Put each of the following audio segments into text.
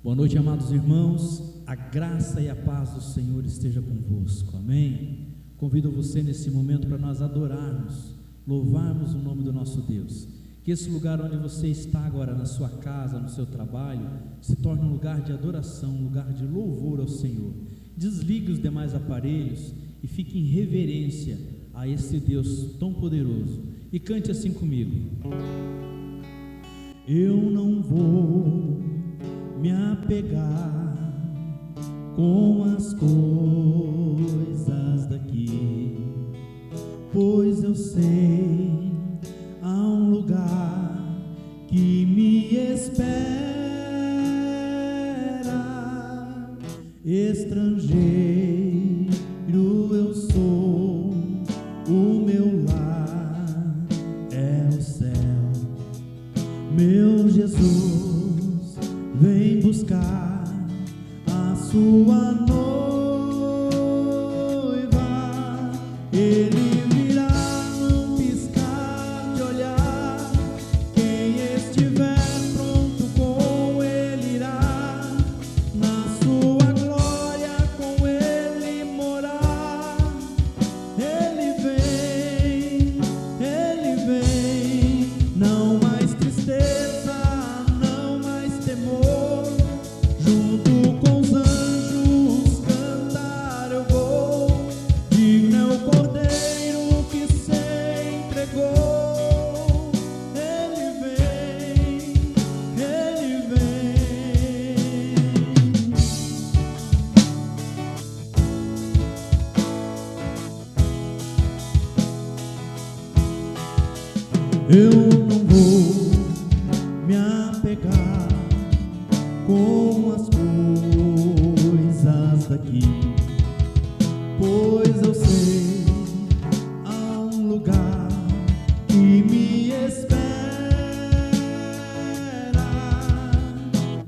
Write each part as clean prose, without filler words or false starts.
Boa noite, amados irmãos, a graça e a paz do Senhor esteja convosco, amém? Convido você nesse momento para nós adorarmos, louvarmos o nome do nosso Deus, que esse lugar onde você está agora, na sua casa, no seu trabalho, se torne um lugar de adoração, um lugar de louvor ao Senhor. Desligue os demais aparelhos e fique em reverência a esse Deus tão poderoso, e cante assim comigo: eu não vou me apegar com as coisas daqui, pois eu sei há um lugar que me espera. Estrangeiro eu sou, o meu lar é o céu. Meu Jesus vem buscar a sua noiva. Ele virá num piscar de olhar. Quem estiver pronto com ele irá, na sua glória com ele morar. Ele vem, não mais tristeza, não mais temor. Junto com os anjos cantar eu vou. Digno é o Cordeiro que se entregou. Ele vem. Eu não vou me apegar com as coisas daqui, pois eu sei há um lugar que me espera.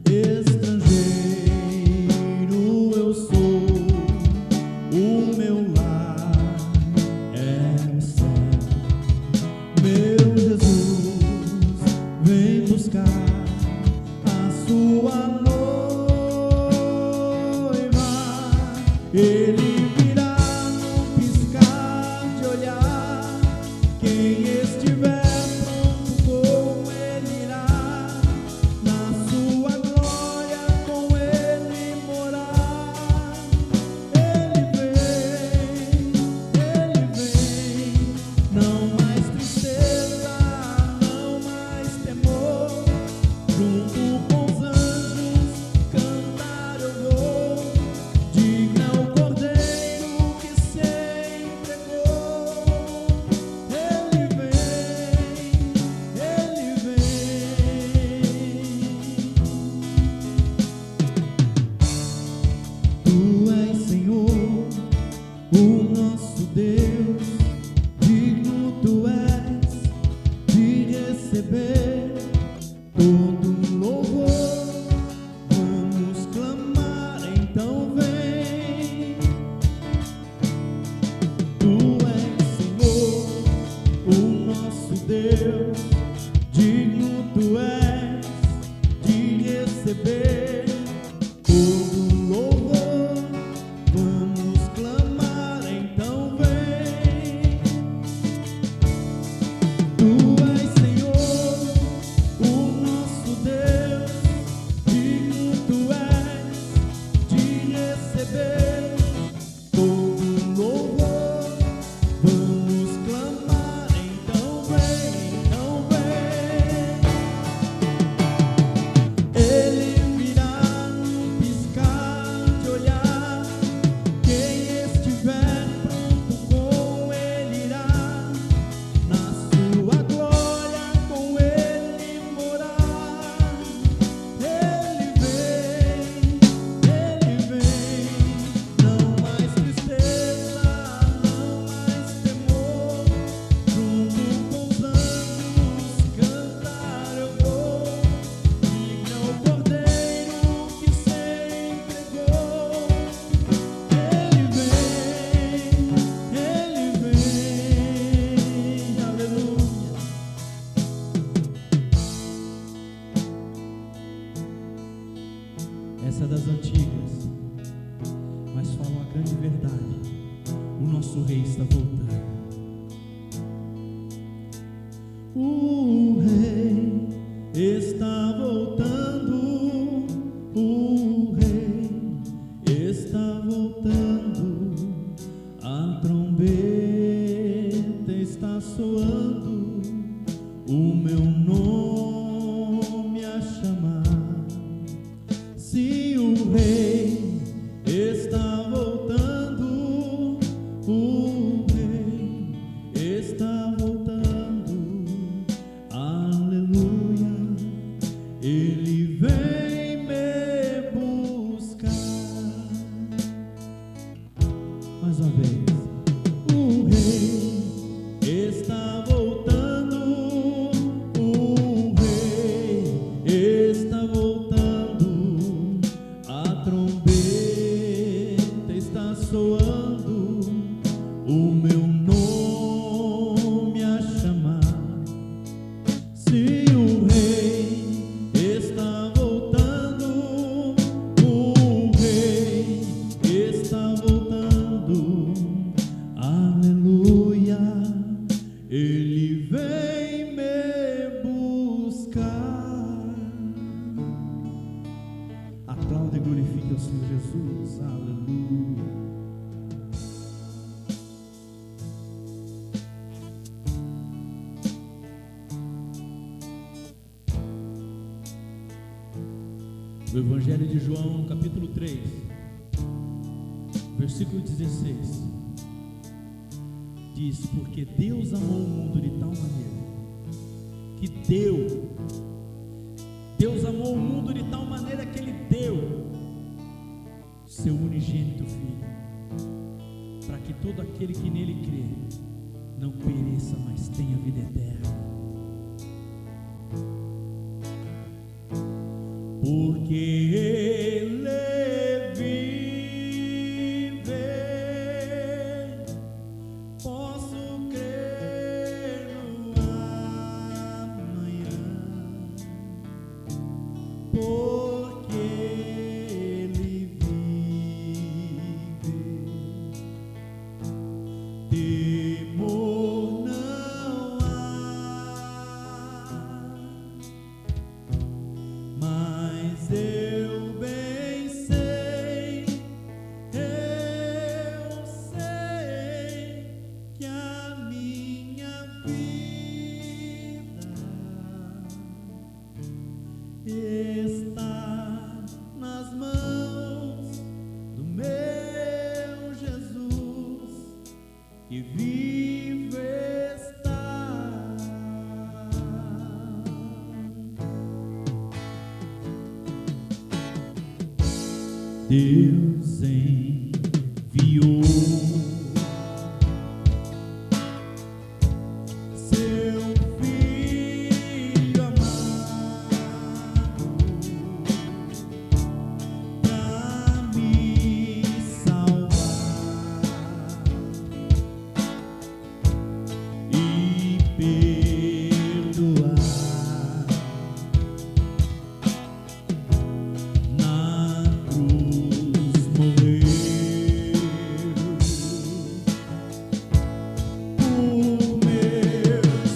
Estrangeiro eu sou, o meu lar é o céu. Meu Jesus vem buscar a sua noiva. Ele virá num piscar de olhar. Quem estiver pronto com ele irá, na sua glória com ele morar. Ele vem, não mais tristeza, não mais temor. Junto com os anjos cantar eu vou. Digno é o Cordeiro que se entregou. Ele vem. Tu és Senhor, o nosso Deus. Digno tu és de receber todo louvor. Vamos clamar, então vem. Tu és Senhor, o nosso Deus. Digno tu és de receber todo louvor. Vamos clamar, então vem. Tu és Senhor, o nosso Deus. Digno tu és de receber todo louvor. Vamos clamar, então vem. O rei está voltando, o rei está voltando, a trombeta está soando, o meu nome a chamar. Sim, o rei está voltando, o rei está voltando, aleluia, ele vem me buscar. Mais uma vez, o rei está voltando, o rei está voltando, a trombeta está soando, o meu nome a chamar. Sim, o rei está voltando, o rei está voltando, aleluia, ele vem me buscar. Aplauda e glorifique o Senhor Jesus, aleluia. O Evangelho de João, capítulo 3, versículo 16, diz: porque Deus amou o mundo de tal maneira, que Deus amou o mundo de tal maneira que Ele deu seu unigênito Filho, para que todo aquele que nele crê não pereça, mas tenha vida eterna. Porque Ele vive, posso crer no amanhã, porque Ele vive, temor não há, mas eu bem sei que a minha vida está nas mãos do meu Jesus, que vive está. Deus enviou seu Filho amado para me salvar e perdoar. Na cruz morreu por meus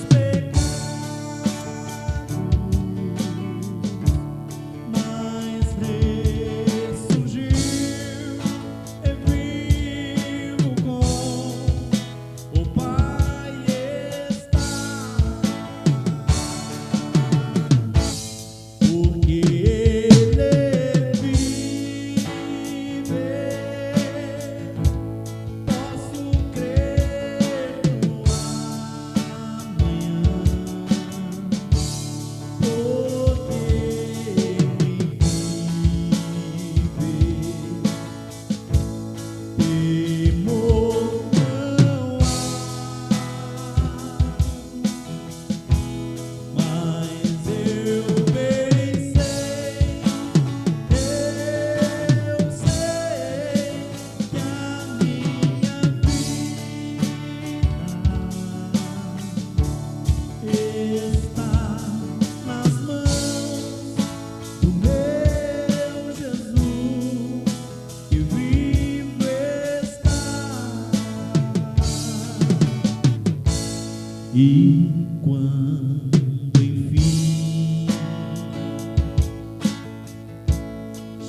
E quando enfim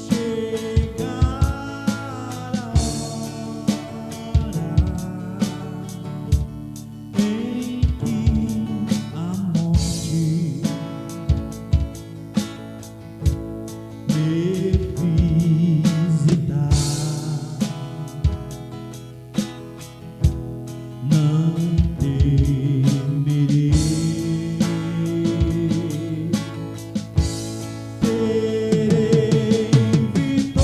chegar a hora em que a morte me visitar, não temerei, terei vitória,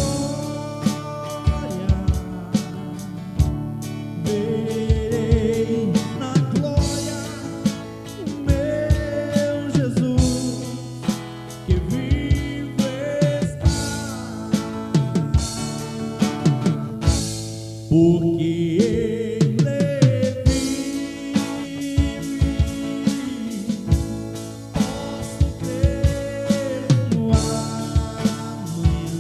verei na glória o meu Jesus que vivo está, porque Ele vive, posso crer no amanhã, porque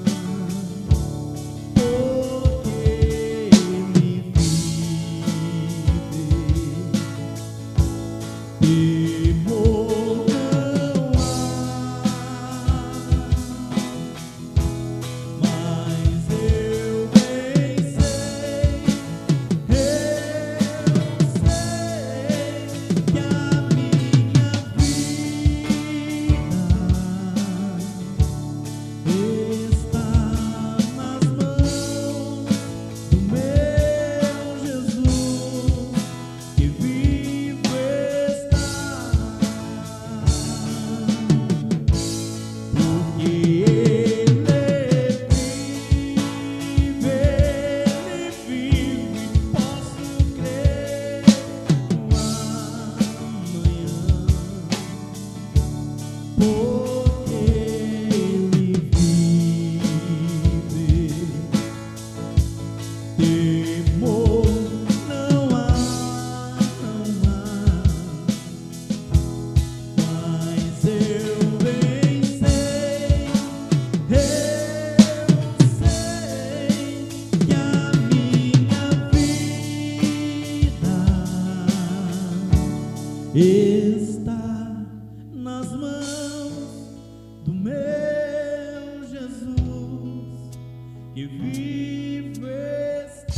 Ele vive, temor não há, mas eu bem sei, que a minha vida está nas mãos do meu Jesus que vivo está, porque Ele vive, posso crer no amanhã, porque Ele vive, temor não há, mas eu bem sei, que a minha vida está nas mãos do meu Jesus que vivo está.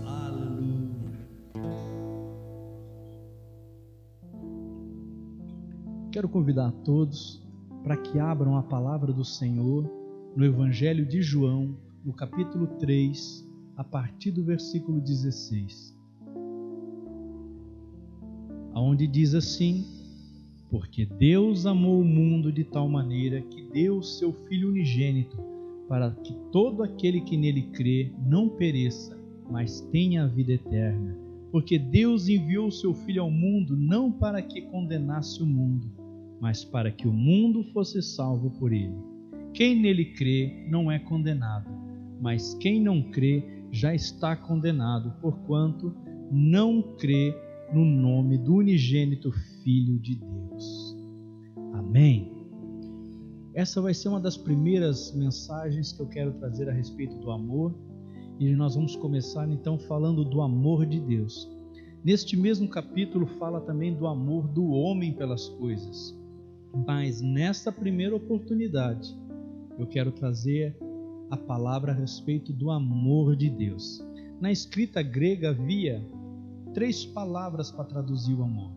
Aleluia. Quero convidar a todos para que abram a palavra do Senhor no Evangelho de João, no capítulo 3, a partir do versículo 16, aonde diz assim: porque Deus amou o mundo de tal maneira que deu o seu Filho unigênito, para que todo aquele que nele crê não pereça, mas tenha a vida eterna. Porque Deus enviou o seu Filho ao mundo não para que condenasse o mundo, mas para que o mundo fosse salvo por ele. Quem nele crê não é condenado, mas quem não crê já está condenado, porquanto não crê no nome do unigênito Filho de Deus. Amém. Essa vai ser uma das primeiras mensagens que eu quero trazer a respeito do amor, e nós vamos começar então falando do amor de Deus. Neste mesmo capítulo fala também do amor do homem pelas coisas, mas nesta primeira oportunidade eu quero trazer a palavra a respeito do amor de Deus. Na escrita grega havia 3 palavras para traduzir o amor.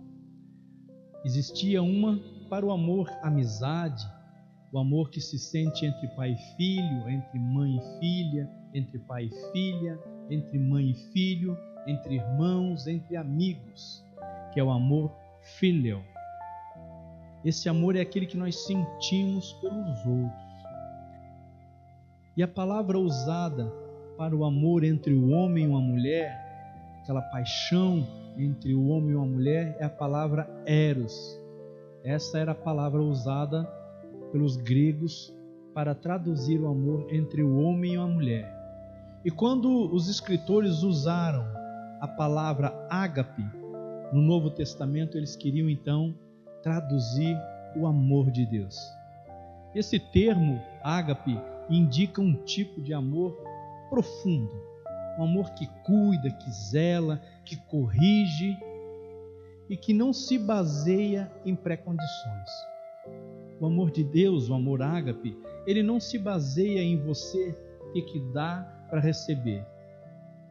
Existia uma para o amor amizade, o amor que se sente entre pai e filho, entre mãe e filha, entre pai e filha, entre mãe e filho, entre irmãos, entre amigos, que é o amor filial. Esse amor é aquele que nós sentimos pelos outros. E a palavra usada para o amor entre o homem e uma mulher, aquela paixão entre o homem e uma mulher, é a palavra eros. Essa era a palavra usada pelos gregos para traduzir o amor entre o homem e uma mulher. E quando os escritores usaram a palavra ágape no Novo Testamento, eles queriam então traduzir o amor de Deus. Esse termo ágape indica um tipo de amor profundo, um amor que cuida, que zela, que corrige e que não se baseia em pré-condições. O amor de Deus, o amor ágape, ele não se baseia em você ter que dar para receber.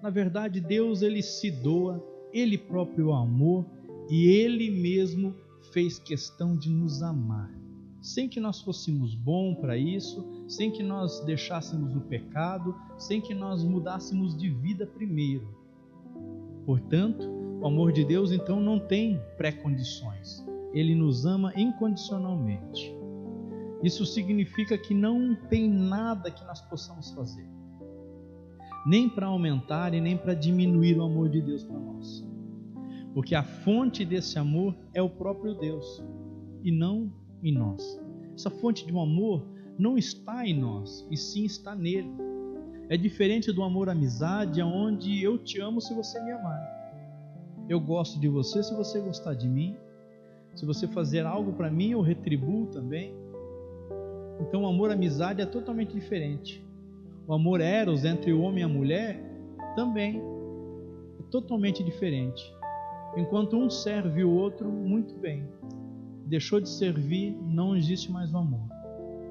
Na verdade, Deus, ele se doa, ele próprio amor e ele mesmo fez questão de nos amar, sem que nós fôssemos bons para isso, sem que nós deixássemos o pecado, sem que nós mudássemos de vida primeiro. Portanto, o amor de Deus então não tem pré-condições, ele nos ama incondicionalmente. Isso significa que não tem nada que nós possamos fazer, nem para aumentar e nem para diminuir o amor de Deus para nós. Porque a fonte desse amor é o próprio Deus e não em nós. Essa fonte de um amor não está em nós, e sim está nele. É diferente do amor amizade, onde eu te amo se você me amar. Eu gosto de você se você gostar de mim. Se você fazer algo para mim, eu retribuo também. Então o amor amizade é totalmente diferente. O amor eros entre o homem e a mulher também é totalmente diferente. Enquanto um serve o outro, muito bem. Deixou de servir, não existe mais o amor.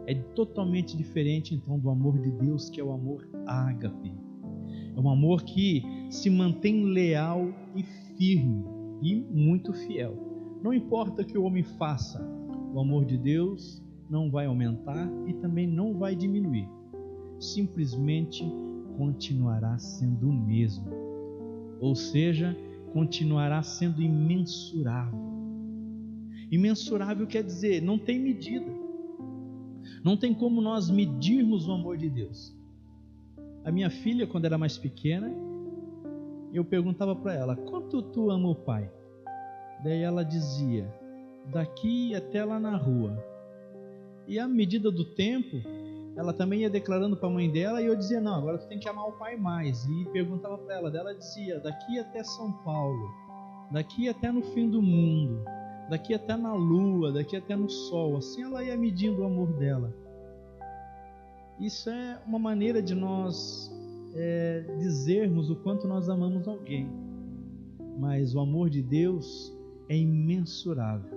É totalmente diferente então do amor de Deus, que é o amor ágape. É um amor que se mantém leal e firme e muito fiel. Não importa o que o homem faça, o amor de Deus não vai aumentar e também não vai diminuir. Simplesmente continuará sendo o mesmo. Ou seja, continuará sendo imensurável. Imensurável quer dizer, não tem medida. Não tem como nós medirmos o amor de Deus. A minha filha, quando era mais pequena, eu perguntava para ela: quanto tu ama o pai? Daí ela dizia: daqui até lá na rua. E à medida do tempo, ela também ia declarando para a mãe dela, e eu dizia: não, agora tu tem que amar o pai mais. E perguntava para ela, dela dizia: daqui até São Paulo, daqui até no fim do mundo, daqui até na lua, daqui até no sol. Assim ela ia medindo o amor dela. Isso é uma maneira de nós dizermos o quanto nós amamos alguém. Mas o amor de Deus é imensurável,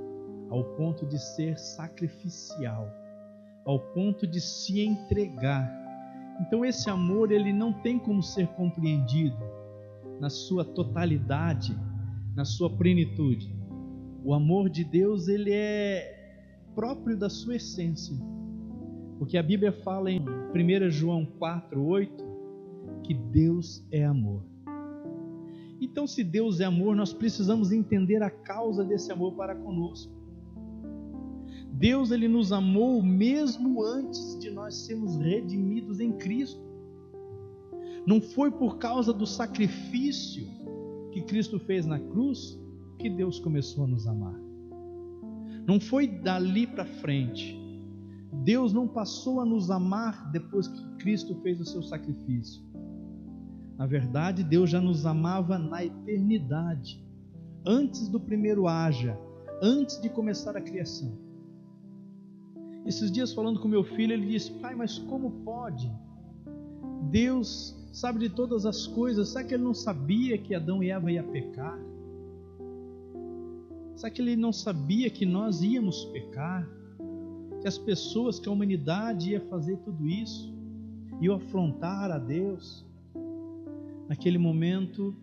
ao ponto de ser sacrificial, ao ponto de se entregar. Então esse amor, ele não tem como ser compreendido na sua totalidade, na sua plenitude. O amor de Deus, ele é próprio da sua essência, porque a Bíblia fala em 1 João 4:8 que Deus é amor. Então, se Deus é amor, nós precisamos entender a causa desse amor para conosco. Deus, ele nos amou mesmo antes de nós sermos redimidos em Cristo. Não foi por causa do sacrifício que Cristo fez na cruz que Deus começou a nos amar. Não foi dali para frente. Deus não passou a nos amar depois que Cristo fez o seu sacrifício. Na verdade, Deus já nos amava na eternidade, antes do primeiro haja, antes de começar a criação. Esses dias, falando com meu filho, ele disse: pai, mas como pode? Deus sabe de todas as coisas. Será que ele não sabia que Adão e Eva iam pecar? Será que ele não sabia que nós íamos pecar? Que as pessoas, que a humanidade ia fazer tudo isso, ia afrontar a Deus? Naquele momento,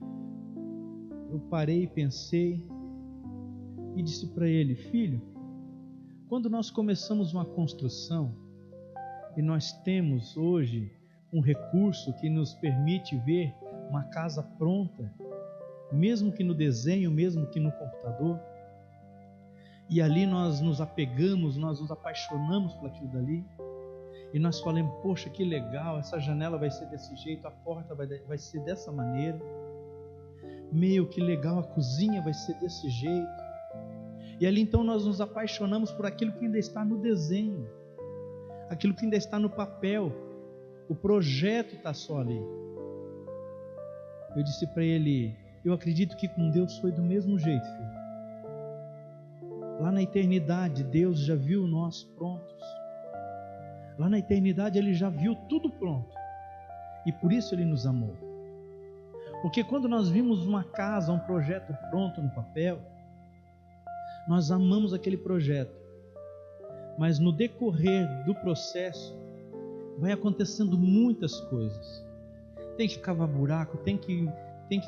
eu parei e pensei e disse para ele: filho, quando nós começamos uma construção e nós temos hoje um recurso que nos permite ver uma casa pronta, mesmo que no desenho, mesmo que no computador, e ali nós nos apegamos, nós nos apaixonamos por aquilo dali, e nós falamos: poxa, que legal, essa janela vai ser desse jeito, a porta vai ser dessa maneira, meu, que legal, a cozinha vai ser desse jeito. E ali então nós nos apaixonamos por aquilo que ainda está no desenho, aquilo que ainda está no papel. O projeto está só ali. Eu disse para ele: eu acredito que com Deus foi do mesmo jeito, filho. Lá na eternidade, Deus já viu nós prontos. Lá na eternidade, Ele já viu tudo pronto. E por isso Ele nos amou. Porque quando nós vimos uma casa, um projeto pronto no papel, nós amamos aquele projeto, mas no decorrer do processo vai acontecendo muitas coisas. Tem que cavar buraco, tem que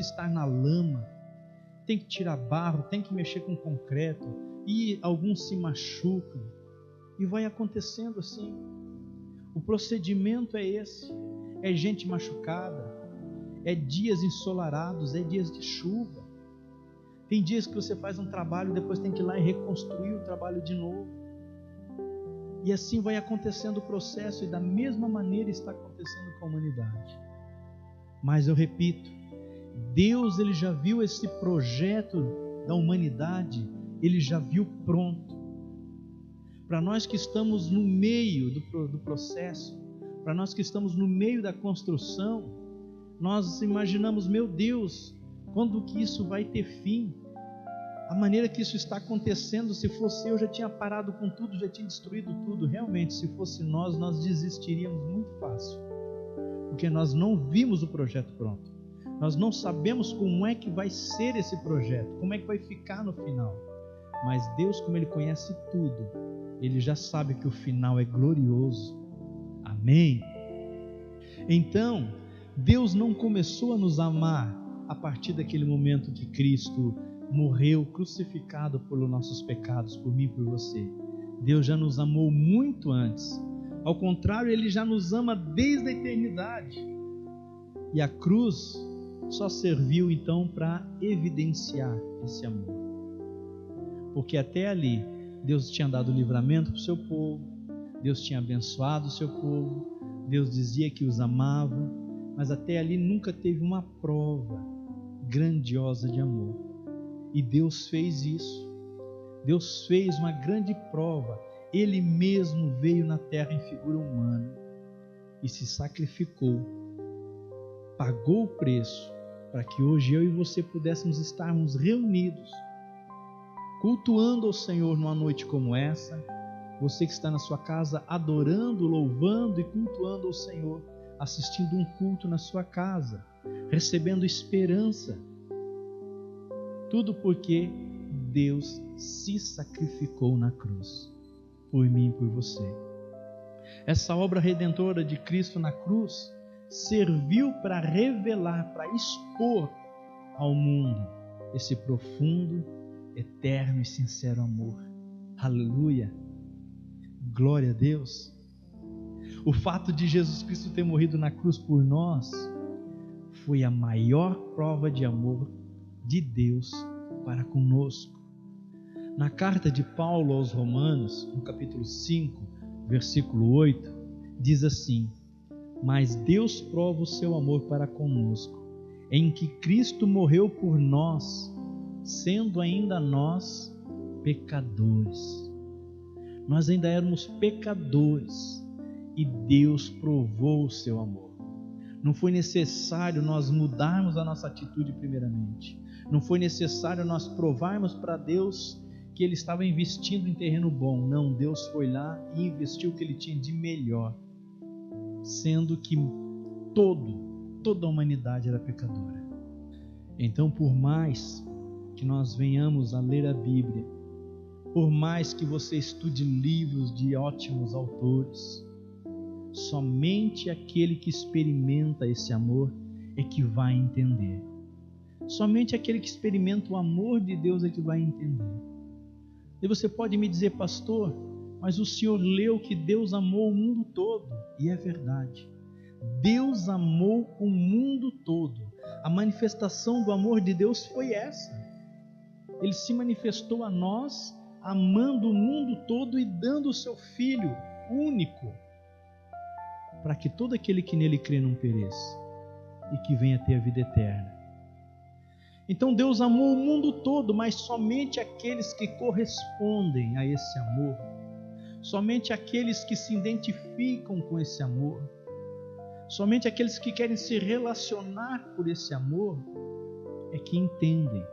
estar na lama, tem que tirar barro, tem que mexer com concreto, e alguns se machucam, e vai acontecendo assim. O procedimento é esse, é gente machucada, é dias ensolarados, é dias de chuva. Tem dias que você faz um trabalho, depois tem que ir lá e reconstruir o trabalho de novo. E assim vai acontecendo o processo, e da mesma maneira está acontecendo com a humanidade. Mas eu repito, Deus, ele já viu esse projeto da humanidade, ele já viu pronto. Para nós que estamos no meio do processo, para nós que estamos no meio da construção, nós imaginamos, meu Deus, quando que isso vai ter fim? A maneira que isso está acontecendo, se fosse eu já tinha parado com tudo, já tinha destruído tudo. Realmente, se fosse nós desistiríamos muito fácil, porque nós não vimos o projeto pronto. Nós não sabemos como é que vai ser esse projeto, como é que vai ficar no final. Mas Deus, como Ele conhece tudo, Ele já sabe que o final é glorioso. Amém? Então, Deus não começou a nos amar a partir daquele momento que Cristo morreu crucificado pelos nossos pecados, por mim e por você. Deus já nos amou muito antes. Ao contrário, Ele já nos ama desde a eternidade. E a cruz só serviu então para evidenciar esse amor. Porque até ali, Deus tinha dado livramento para o seu povo, Deus tinha abençoado o seu povo, Deus dizia que os amava, mas até ali nunca teve uma prova grandiosa de amor. E Deus fez isso. Deus fez uma grande prova. Ele mesmo veio na terra em figura humana e se sacrificou, pagou o preço para que hoje eu e você pudéssemos estarmos reunidos, cultuando ao Senhor numa noite como essa. Você que está na sua casa adorando, louvando e cultuando ao Senhor, assistindo um culto na sua casa, recebendo esperança. Tudo porque Deus se sacrificou na cruz, por mim e por você. Essa obra redentora de Cristo na cruz serviu para revelar, para expor ao mundo esse profundo, eterno e sincero amor. Aleluia! Glória a Deus! O fato de Jesus Cristo ter morrido na cruz por nós foi a maior prova de amor de Deus para conosco. Na carta de Paulo aos Romanos, no capítulo 5, versículo 8, diz assim: mas Deus prova o seu amor para conosco, em que Cristo morreu por nós, sendo ainda nós pecadores. Nós ainda éramos pecadores e Deus provou o seu amor. Não foi necessário nós mudarmos a nossa atitude primeiramente. Não foi necessário nós provarmos para Deus que Ele estava investindo em terreno bom. Não, Deus foi lá e investiu o que Ele tinha de melhor, sendo que toda a humanidade era pecadora. Então, por mais que nós venhamos a ler a Bíblia, por mais que você estude livros de ótimos autores, somente aquele que experimenta esse amor é que vai entender. Somente aquele que experimenta o amor de Deus é que vai entender. E você pode me dizer, pastor, mas o senhor leu que Deus amou o mundo todo. E é verdade. Deus amou o mundo todo. A manifestação do amor de Deus foi essa. Ele se manifestou a nós, amando o mundo todo e dando o seu Filho único, para que todo aquele que nele crê não pereça e que venha ter a vida eterna. Então Deus amou o mundo todo, mas somente aqueles que correspondem a esse amor, somente aqueles que se identificam com esse amor, somente aqueles que querem se relacionar por esse amor, é que entendem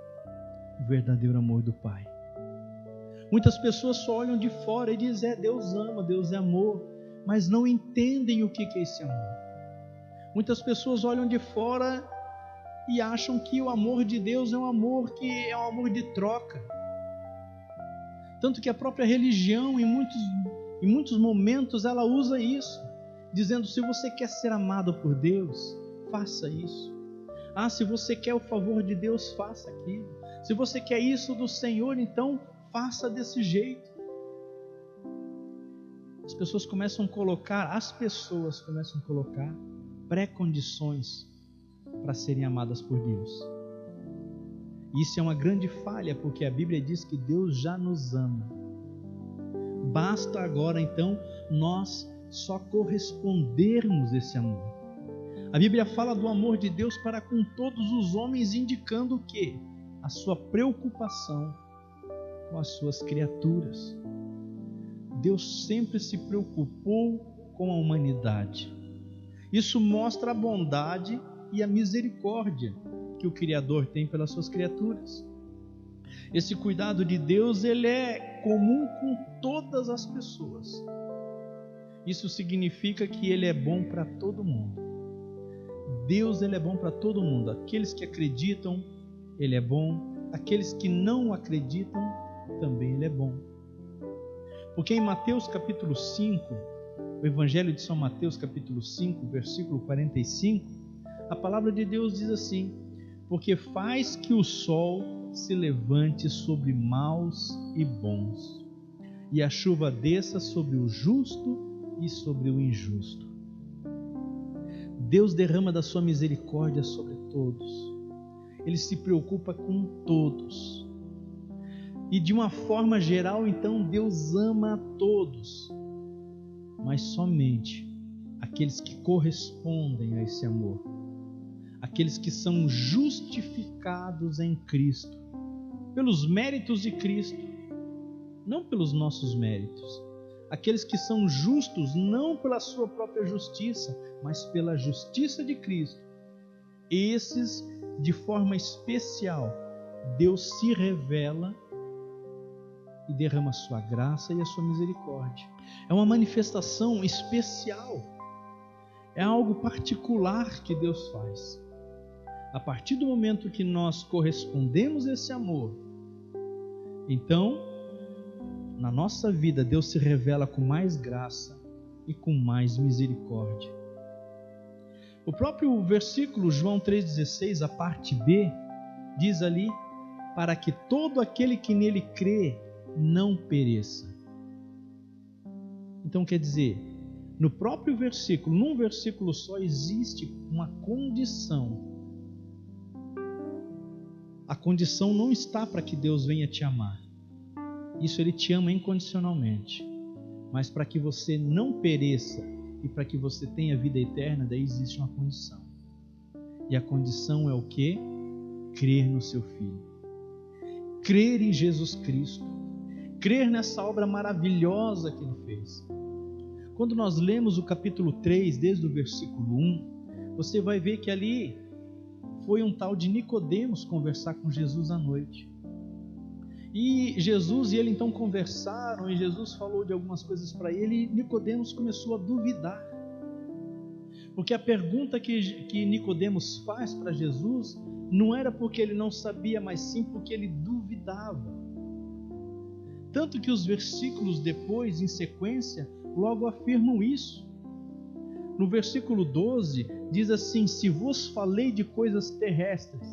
o verdadeiro amor do Pai. Muitas pessoas só olham de fora e dizem, Deus ama, Deus é amor, mas não entendem o que é esse amor. Muitas pessoas olham de fora e acham que o amor de Deus é um amor de troca. Tanto que a própria religião, em muitos momentos, ela usa isso, dizendo: se você quer ser amado por Deus, faça isso. Se você quer o favor de Deus, faça aquilo. Se você quer isso do Senhor, então faça desse jeito. As pessoas começam a colocar pré-condições para serem amadas por Deus. Isso é uma grande falha, porque a Bíblia diz que Deus já nos ama. Basta agora então nós só correspondermos esse amor. A Bíblia fala do amor de Deus para com todos os homens, indicando o quê? A sua preocupação com as suas criaturas. Deus sempre se preocupou com a humanidade. Isso mostra a bondade e a misericórdia que o Criador tem pelas suas criaturas. Esse cuidado de Deus, ele é comum com todas as pessoas. Isso significa que ele é bom para todo mundo. Deus, ele é bom para todo mundo. Aqueles que acreditam, ele é bom. Aqueles que não acreditam, também ele é bom. Porque em Mateus capítulo 5, o Evangelho de São Mateus capítulo 5, versículo 45, a palavra de Deus diz assim: porque faz que o sol se levante sobre maus e bons, e a chuva desça sobre o justo e sobre o injusto. Deus derrama da sua misericórdia sobre todos. Ele se preocupa com todos. E de uma forma geral, então, Deus ama a todos, mas somente aqueles que correspondem a esse amor, aqueles que são justificados em Cristo, pelos méritos de Cristo, não pelos nossos méritos. Aqueles que são justos não pela sua própria justiça, mas pela justiça de Cristo. Esses, de forma especial, Deus se revela e derrama a sua graça e a sua misericórdia. É uma manifestação especial, é algo particular que Deus faz. A partir do momento que nós correspondemos a esse amor, então, na nossa vida, Deus se revela com mais graça e com mais misericórdia. O próprio versículo João 3,16, a parte B, diz ali: para que todo aquele que nele crê não pereça. Então quer dizer, no próprio versículo, num versículo só, existe uma condição. A condição não está para que Deus venha te amar. Isso, Ele te ama incondicionalmente. Mas para que você não pereça e para que você tenha vida eterna, daí existe uma condição. E a condição é o quê? Crer no seu Filho. Crer em Jesus Cristo. Crer nessa obra maravilhosa que Ele fez. Quando nós lemos o capítulo 3, desde o versículo 1, você vai ver que ali foi um tal de Nicodemos conversar com Jesus à noite. E Jesus e ele então conversaram, e Jesus falou de algumas coisas para ele, e Nicodemos começou a duvidar. Porque a pergunta que Nicodemos faz para Jesus não era porque ele não sabia, mas sim porque ele duvidava. Tanto que os versículos depois, em sequência, logo afirmam isso. No versículo 12, diz assim: se vos falei de coisas terrestres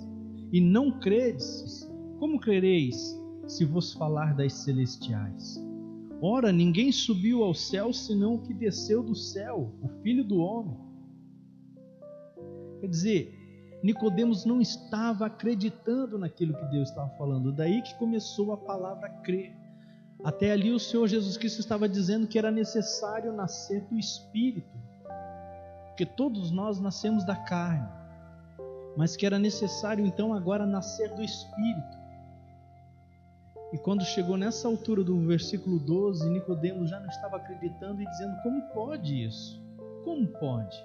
e não credes, como crereis se vos falar das celestiais? Ora, ninguém subiu ao céu senão o que desceu do céu, o Filho do Homem. Quer dizer, Nicodemos não estava acreditando naquilo que Deus estava falando. Daí que começou a palavra crer. Até ali o Senhor Jesus Cristo estava dizendo que era necessário nascer do Espírito, porque todos nós nascemos da carne, mas que era necessário então agora nascer do Espírito. E quando chegou nessa altura do versículo 12, Nicodemos já não estava acreditando e dizendo: como pode isso? Como pode?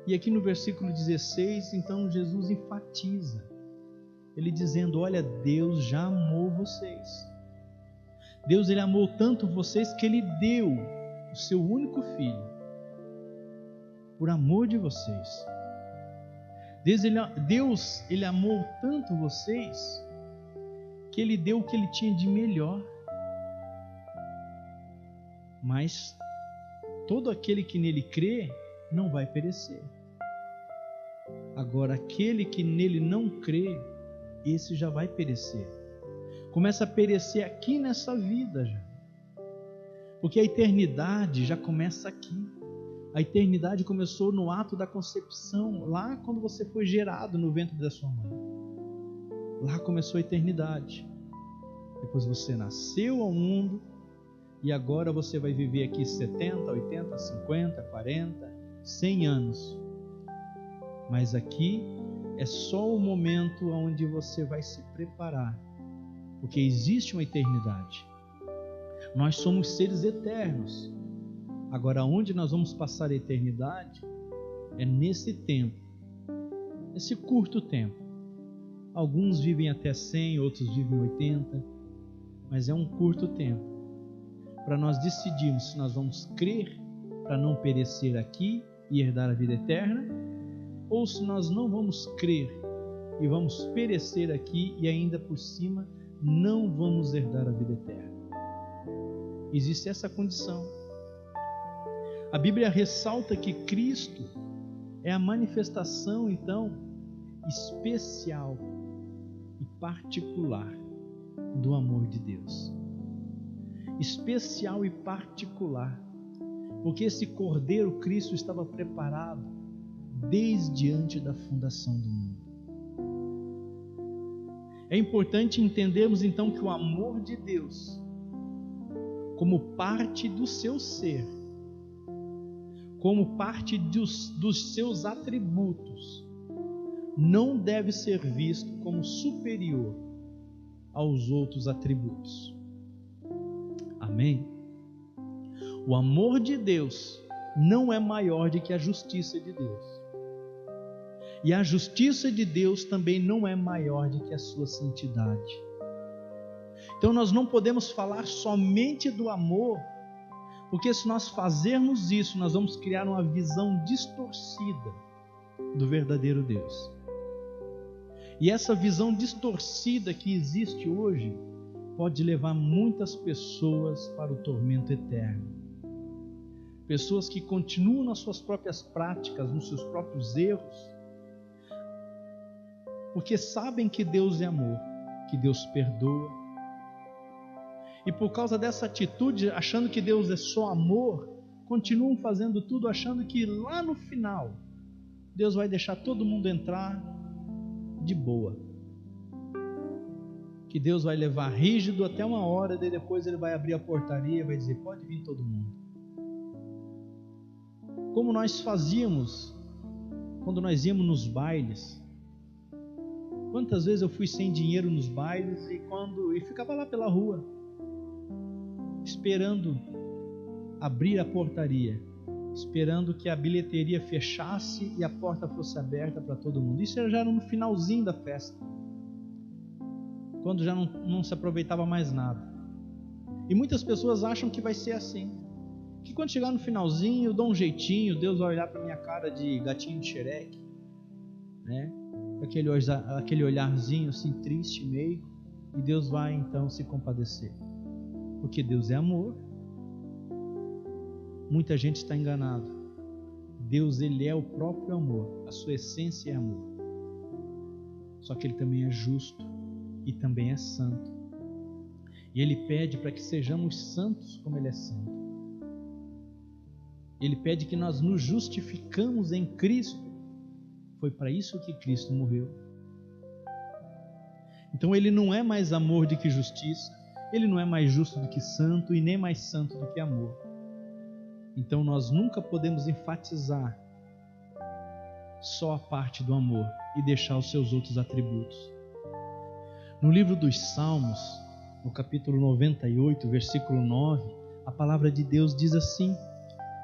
E aqui no versículo 16, então Jesus enfatiza, ele dizendo: olha, Deus já amou vocês. Deus, ele amou tanto vocês que ele deu o seu único filho por amor de vocês. Deus, Ele amou tanto vocês, que Ele deu o que Ele tinha de melhor. Mas todo aquele que nele crê não vai perecer. Agora, aquele que nele não crê, esse já vai perecer. Começa a perecer aqui nessa vida já. Porque a eternidade já começa aqui. A eternidade começou no ato da concepção, lá quando você foi gerado no ventre da sua mãe. Lá começou a eternidade. Depois você nasceu ao mundo e agora você vai viver aqui 70, 80, 50, 40, 100 anos. Mas aqui é só o momento onde você vai se preparar, porque existe uma eternidade. Nós somos seres eternos. Agora, onde nós vamos passar a eternidade é nesse tempo, esse curto tempo. Alguns vivem até 100, outros vivem 80, mas é um curto tempo para nós decidirmos se nós vamos crer para não perecer aqui e herdar a vida eterna, ou se nós não vamos crer e vamos perecer aqui e ainda por cima não vamos herdar a vida eterna. Existe essa condição. A Bíblia ressalta que Cristo é a manifestação, então, especial e particular do amor de Deus. Especial e particular, porque esse Cordeiro Cristo estava preparado desde antes da fundação do mundo. É importante entendermos então que o amor de Deus, como parte do seu ser, como parte dos seus atributos, não deve ser visto como superior aos outros atributos. Amém? O amor de Deus não é maior do que a justiça de Deus. E a justiça de Deus também não é maior do que a sua santidade. Então nós não podemos falar somente do amor, porque se nós fazermos isso, nós vamos criar uma visão distorcida do verdadeiro Deus. E essa visão distorcida que existe hoje pode levar muitas pessoas para o tormento eterno. Pessoas que continuam nas suas próprias práticas, nos seus próprios erros, porque sabem que Deus é amor, que Deus perdoa. E por causa dessa atitude, achando que Deus é só amor, continuam fazendo tudo achando que lá no final Deus vai deixar todo mundo entrar de boa. Que Deus vai levar rígido até uma hora, e depois Ele vai abrir a portaria e vai dizer: pode vir todo mundo. Como nós fazíamos quando nós íamos nos bailes. Quantas vezes eu fui sem dinheiro nos bailes e ficava lá pela rua, esperando abrir a portaria, esperando que a bilheteria fechasse e a porta fosse aberta para todo mundo. Isso já era no finalzinho da festa, quando já não se aproveitava mais nada. E muitas pessoas acham que vai ser assim, que quando chegar no finalzinho eu dou um jeitinho, Deus vai olhar para minha cara de gatinho de xereque, né? Aquele olharzinho assim triste, meio, e Deus vai então se compadecer, porque Deus é amor. Muita gente está enganado. Deus, Ele é o próprio amor, a sua essência é amor, só que Ele também é justo e também é santo, e Ele pede para que sejamos santos como Ele é santo. Ele pede que nós nos justificamos em Cristo. Foi para isso que Cristo morreu. Então Ele não é mais amor do que justiça, Ele não é mais justo do que santo e nem mais santo do que amor. Então nós nunca podemos enfatizar só a parte do amor e deixar os seus outros atributos. No livro dos Salmos, no capítulo 98, versículo 9, a palavra de Deus diz assim: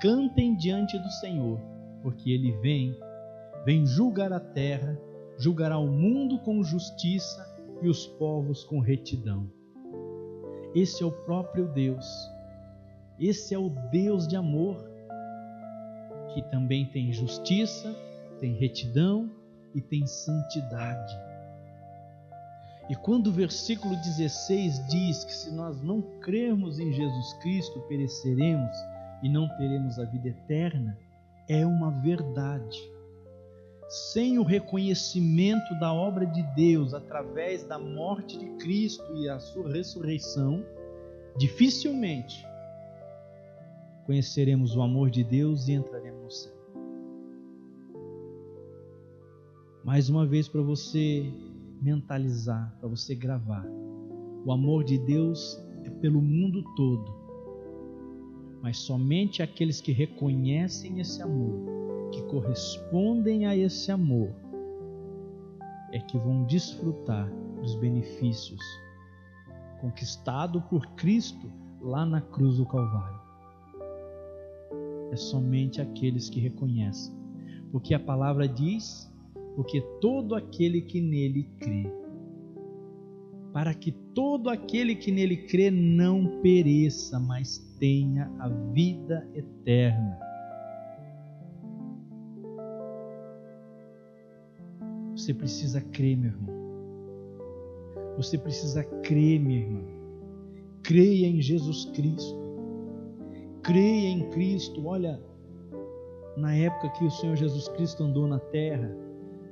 cantem diante do Senhor, porque Ele vem julgar a terra, julgará o mundo com justiça e os povos com retidão. Esse é o próprio Deus. Esse é o Deus de amor, que também tem justiça, tem retidão e tem santidade. E quando o versículo 16 diz que se nós não crermos em Jesus Cristo, pereceremos e não teremos a vida eterna, é uma verdade. Sem o reconhecimento da obra de Deus através da morte de Cristo e a sua ressurreição, dificilmente conheceremos o amor de Deus e entraremos no céu. Mais uma vez, para você mentalizar, para você gravar: o amor de Deus é pelo mundo todo, mas somente aqueles que reconhecem esse amor, que correspondem a esse amor, é que vão desfrutar dos benefícios conquistados por Cristo lá na cruz do Calvário. É somente aqueles que reconhecem, porque a palavra diz: porque todo aquele que nele crê, para que todo aquele que nele crê não pereça, mas tenha a vida eterna. Você precisa crer, meu irmão. Você precisa crer, minha irmã. Creia em Jesus Cristo. Creia em Cristo. Olha, na época que o Senhor Jesus Cristo andou na terra,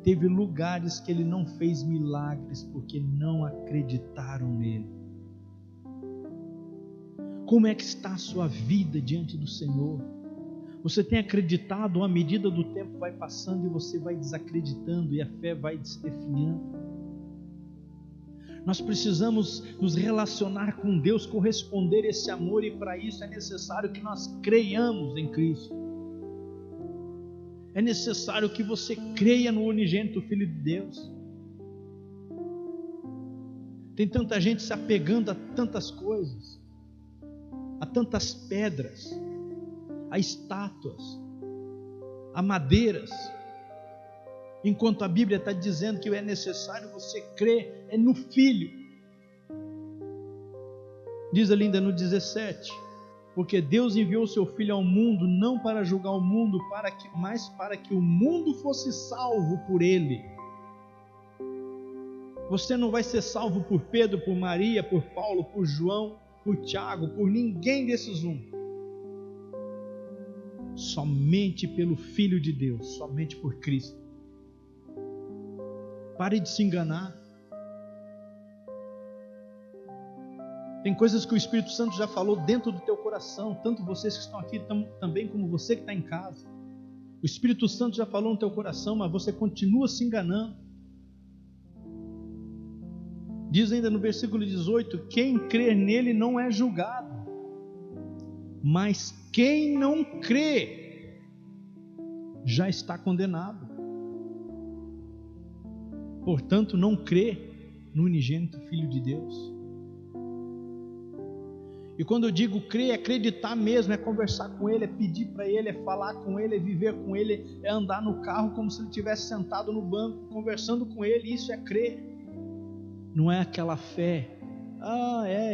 teve lugares que Ele não fez milagres porque não acreditaram nele. Como é que está a sua vida diante do Senhor? Você tem acreditado, ou à medida do tempo vai passando e você vai desacreditando e a fé vai se definhando? Nós precisamos nos relacionar com Deus, corresponder a esse amor, e para isso é necessário que nós creiamos em Cristo. É necessário que você creia no unigênito Filho de Deus. Tem tanta gente se apegando a tantas coisas, a tantas pedras, a estátuas, a madeiras, enquanto a Bíblia está dizendo que é necessário você crer no Filho. Diz ali ainda no 17: porque Deus enviou seu Filho ao mundo, não para julgar o mundo, mas para que o mundo fosse salvo por ele. Você não vai ser salvo por Pedro, por Maria, por Paulo, por João, por Tiago, por ninguém desses somente pelo Filho de Deus, somente por Cristo. Pare de se enganar. Tem coisas que o Espírito Santo já falou dentro do teu coração, tanto vocês que estão aqui também como você que está em casa. O Espírito Santo já falou no teu coração, mas você continua se enganando. Diz ainda no versículo 18: quem crer nele não é julgado, mas quem não crê já está condenado. Portanto, não crê no unigênito Filho de Deus. E quando eu digo crer, é acreditar mesmo, é conversar com Ele, é pedir para Ele, é falar com Ele, é viver com Ele, é andar no carro como se Ele estivesse sentado no banco, conversando com Ele. Isso é crer. Não é aquela fé: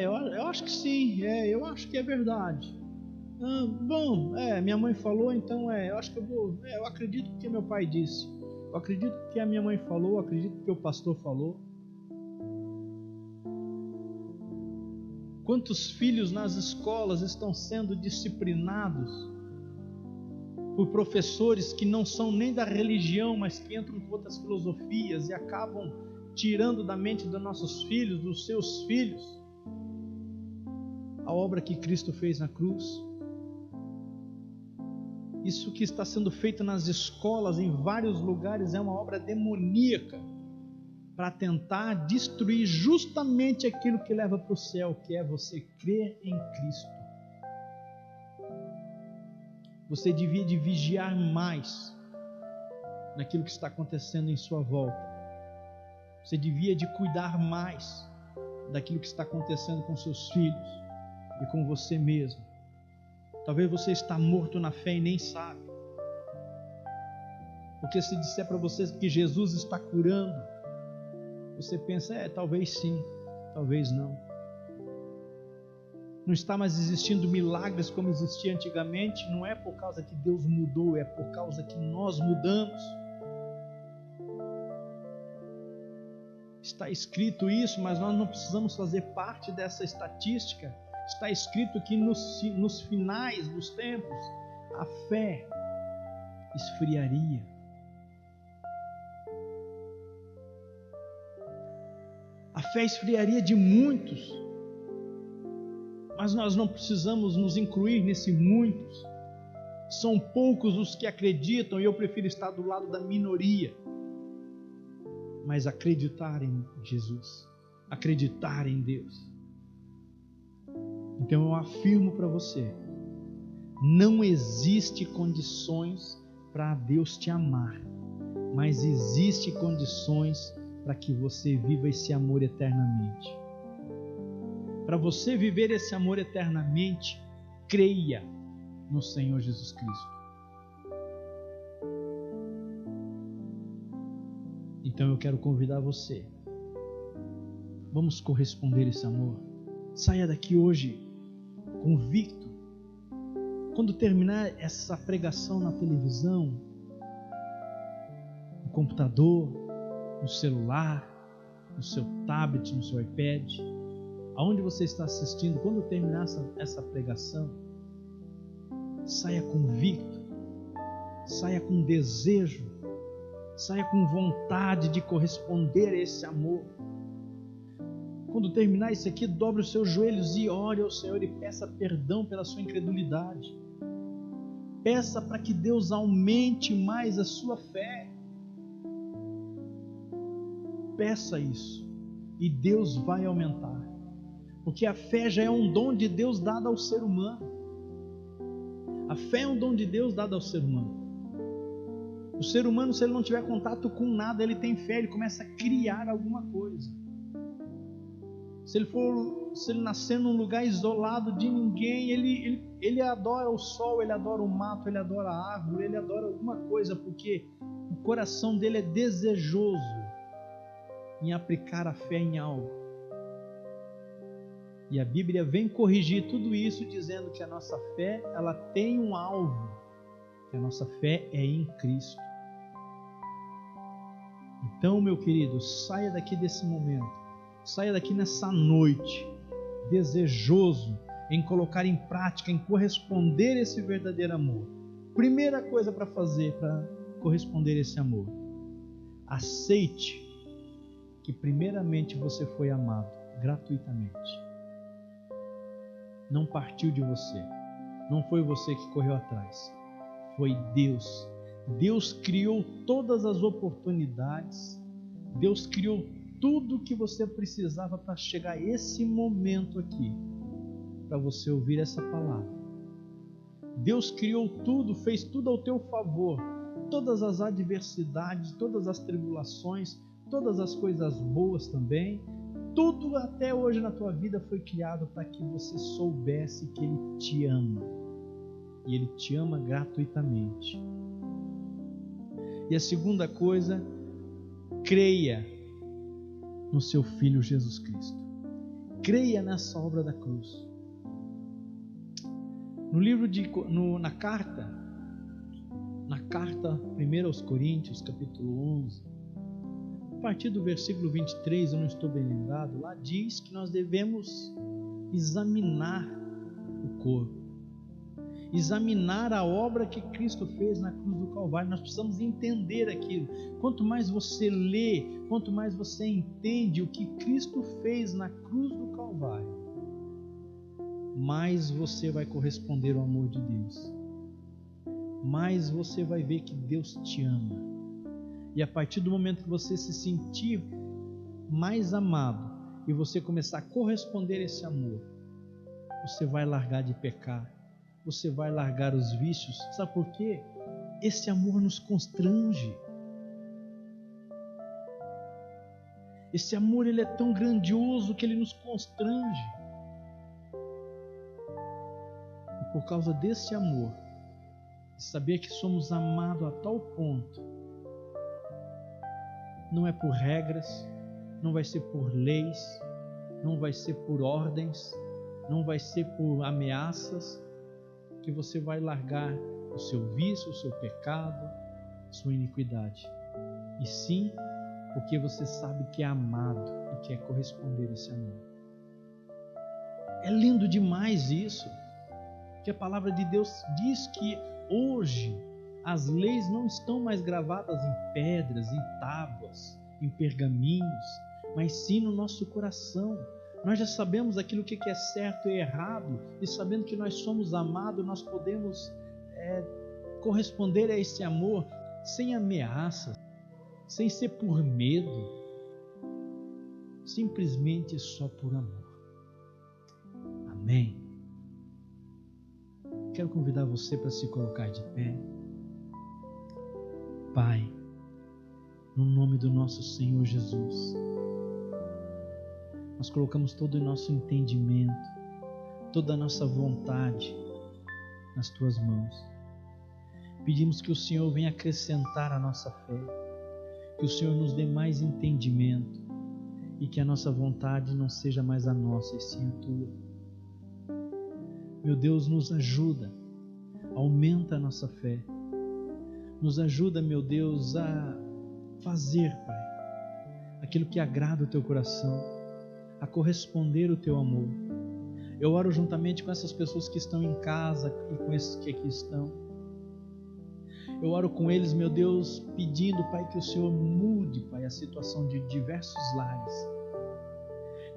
eu acho que sim, eu acho que é verdade. Minha mãe falou, então eu acho que eu vou, eu acredito que meu pai disse, eu acredito que a minha mãe falou, eu acredito que o pastor falou. Quantos filhos nas escolas estão sendo disciplinados por professores que não são nem da religião, mas que entram com outras filosofias e acabam tirando da mente dos nossos filhos, dos seus filhos, a obra que Cristo fez na cruz? Isso que está sendo feito nas escolas, em vários lugares, é uma obra demoníaca para tentar destruir justamente aquilo que leva para o céu, que é você crer em Cristo. Você devia de vigiar mais naquilo que está acontecendo em sua volta. Você devia de cuidar mais daquilo que está acontecendo com seus filhos e com você mesmo. Talvez você está morto na fé e nem sabe. Porque se disser para vocês que Jesus está curando, você pensa, talvez sim, talvez não. Não está mais existindo milagres como existia antigamente. Não é por causa que Deus mudou, é por causa que nós mudamos. Está escrito isso, mas nós não precisamos fazer parte dessa estatística. Está escrito que nos finais dos tempos, a fé esfriaria. A fé esfriaria de muitos, mas nós não precisamos nos incluir nesse muitos. São poucos os que acreditam e eu prefiro estar do lado da minoria. Mas acreditar em Jesus, acreditar em Deus. Então eu afirmo para você, não existe condições para Deus te amar, mas existe condições para que você viva esse amor eternamente. Para você viver esse amor eternamente, creia no Senhor Jesus Cristo. Então eu quero convidar você. Vamos corresponder a esse amor. Saia daqui hoje convicto. Quando terminar essa pregação na televisão, no computador, no celular, no seu tablet, no seu iPad, aonde você está assistindo, quando terminar essa pregação, saia convicto, saia com desejo, saia com vontade de corresponder a esse amor. Quando terminar isso aqui, dobre os seus joelhos e ore ao Senhor e peça perdão pela sua incredulidade. Peça para que Deus aumente mais a sua fé. Peça isso e Deus vai aumentar, porque a fé já é um dom de Deus dado ao ser humano. A fé é um dom de Deus dado ao ser humano. O ser humano, se ele não tiver contato com nada, ele tem fé, ele começa a criar alguma coisa. Se ele nascer num lugar isolado de ninguém, ele adora o sol, ele adora o mato, ele adora a árvore, ele adora alguma coisa, porque o coração dele é desejoso em aplicar a fé em algo. E a Bíblia vem corrigir tudo isso, dizendo que a nossa fé, ela tem um alvo, que a nossa fé é em Cristo. Então, meu querido, saia daqui desse momento, saia daqui nessa noite, desejoso em colocar em prática, em corresponder esse verdadeiro amor. Primeira coisa para fazer para corresponder esse amor: aceite que primeiramente você foi amado gratuitamente. Não partiu de você, não foi você que correu atrás, foi Deus. Deus criou todas as oportunidades, Deus criou tudo que você precisava para chegar a esse momento aqui, para você ouvir essa palavra. Deus criou tudo, fez tudo ao teu favor, todas as adversidades, todas as tribulações, todas as coisas boas também, tudo até hoje na tua vida foi criado para que você soubesse que Ele te ama, e Ele te ama gratuitamente. E a segunda coisa, creia no seu Filho Jesus Cristo. Creia nessa obra da cruz. Na carta 1 aos Coríntios, capítulo 11, a partir do versículo 23, eu não estou bem lembrado, lá diz que nós devemos examinar o corpo, examinar a obra que Cristo fez na cruz do Calvário. Nós precisamos entender aquilo. Quanto mais você lê, quanto mais você entende o que Cristo fez na cruz do Calvário, mais você vai corresponder ao amor de Deus, mais você vai ver que Deus te ama. E a partir do momento que você se sentir mais amado e você começar a corresponder a esse amor, você vai largar de pecar, você vai largar os vícios. Sabe por quê? Esse amor nos constrange. Esse amor, ele é tão grandioso que ele nos constrange. E por causa desse amor, de saber que somos amados a tal ponto, não é por regras, não vai ser por leis, não vai ser por ordens, não vai ser por ameaças, que você vai largar o seu vício, o seu pecado, a sua iniquidade. E sim, porque você sabe que é amado e quer corresponder a esse amor. É lindo demais isso, que a palavra de Deus diz que hoje as leis não estão mais gravadas em pedras, em tábuas, em pergaminhos, mas sim no nosso coração. Nós já sabemos aquilo que é certo e errado, e sabendo que nós somos amados, nós podemos corresponder a esse amor sem ameaças, sem ser por medo, simplesmente só por amor. Amém. Quero convidar você para se colocar de pé. Pai, no nome do nosso Senhor Jesus, nós colocamos todo o nosso entendimento, toda a nossa vontade nas Tuas mãos. Pedimos que o Senhor venha acrescentar a nossa fé, que o Senhor nos dê mais entendimento e que a nossa vontade não seja mais a nossa, e sim a Tua. Meu Deus, nos ajuda, aumenta a nossa fé, nos ajuda, meu Deus, a fazer, Pai, aquilo que agrada o Teu coração, a corresponder o Teu amor. Eu oro juntamente com essas pessoas que estão em casa e com esses que aqui estão. Eu oro com eles, meu Deus, pedindo, Pai, que o Senhor mude, Pai, a situação de diversos lares,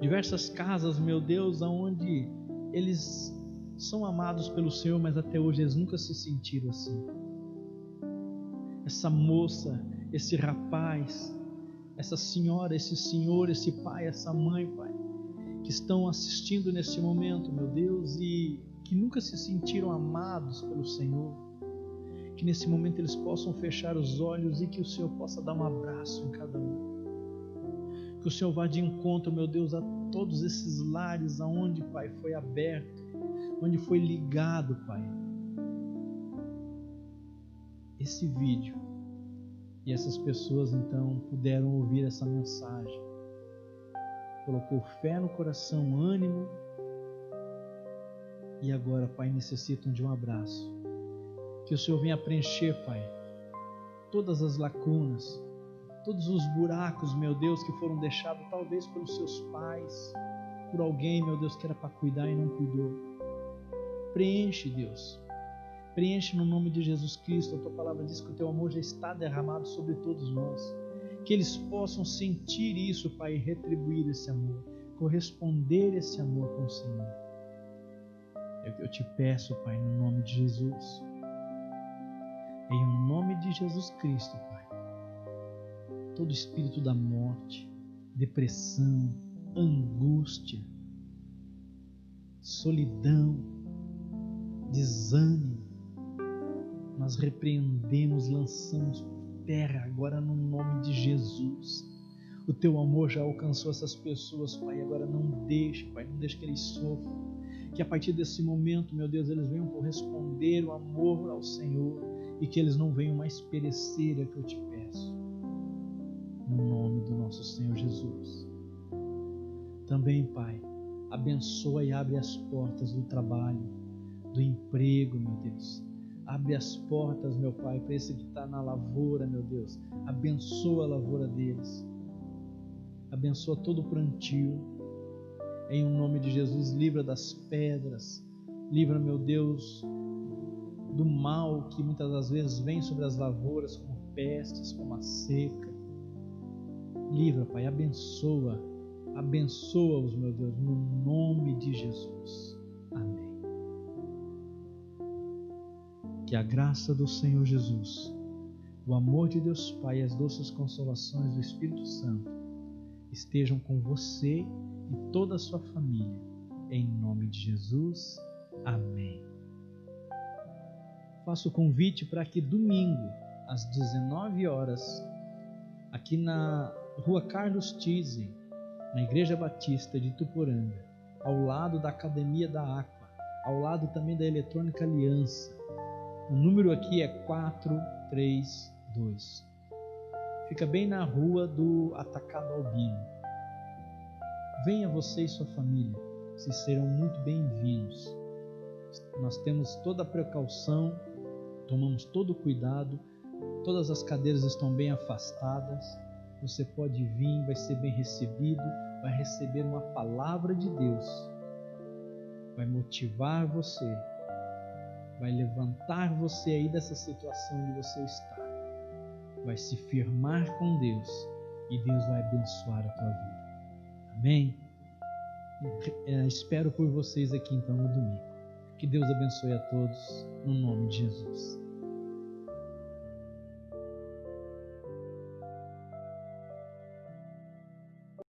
diversas casas, meu Deus, onde eles são amados pelo Senhor, mas até hoje eles nunca se sentiram assim. Essa moça, esse rapaz, essa senhora, esse senhor, esse pai, essa mãe, Pai, que estão assistindo nesse momento, meu Deus, e que nunca se sentiram amados pelo Senhor, que nesse momento eles possam fechar os olhos e que o Senhor possa dar um abraço em cada um. Que o Senhor vá de encontro, meu Deus, a todos esses lares aonde, Pai, foi aberto, onde foi ligado, Pai, esse vídeo, e essas pessoas então puderam ouvir essa mensagem, colocou fé no coração, ânimo, e agora, Pai, necessitam de um abraço. Que o Senhor venha preencher, Pai, todas as lacunas, todos os buracos, meu Deus, que foram deixados talvez pelos seus pais, por alguém, meu Deus, que era para cuidar e não cuidou. Preenche, Deus, preenche no nome de Jesus Cristo. A Tua palavra diz que o Teu amor já está derramado sobre todos nós, que eles possam sentir isso, Pai, e retribuir esse amor, corresponder esse amor com o Senhor. Eu te peço, Pai, no nome de Jesus, em nome de Jesus Cristo, Pai, todo espírito da morte, depressão, angústia, solidão, desânimo, nós repreendemos, lançamos por terra agora no nome de Jesus. O Teu amor já alcançou essas pessoas, Pai, agora não deixe, Pai, não deixe que eles sofram, que a partir desse momento, meu Deus, eles venham corresponder o amor ao Senhor e que eles não venham mais perecer, é o que eu te peço, no nome do nosso Senhor Jesus. Também, Pai, abençoa e abre as portas do trabalho, do emprego, meu Deus. Abre as portas, meu Pai, para esse que está na lavoura, meu Deus. Abençoa a lavoura deles. Abençoa todo o plantio. Em nome de Jesus, livra das pedras. Livra, meu Deus, do mal que muitas das vezes vem sobre as lavouras, como pestes, como a seca. Livra, Pai, abençoa. Abençoa-os, meu Deus, no nome de Jesus. Amém. Que a graça do Senhor Jesus, o amor de Deus Pai e as doces consolações do Espírito Santo estejam com você e toda a sua família. Em nome de Jesus. Amém. Faço o convite para que domingo, às 19 horas, aqui na Rua Carlos Thyssen, na Igreja Batista de Ituporanga, ao lado da Academia da Aqua, ao lado também da Eletrônica Aliança. O número aqui é 432. Fica bem na rua do Atacado Albino. Venha você e sua família, vocês serão muito bem-vindos. Nós temos toda a precaução, tomamos todo o cuidado, todas as cadeiras estão bem afastadas você pode vir, vai ser bem recebido, vai receber uma palavra de Deus, vai motivar você, vai levantar você aí dessa situação onde você está, vai se firmar com Deus e Deus vai abençoar a tua vida. Amém? Espero por vocês aqui então no domingo. Que Deus abençoe a todos, no nome de Jesus.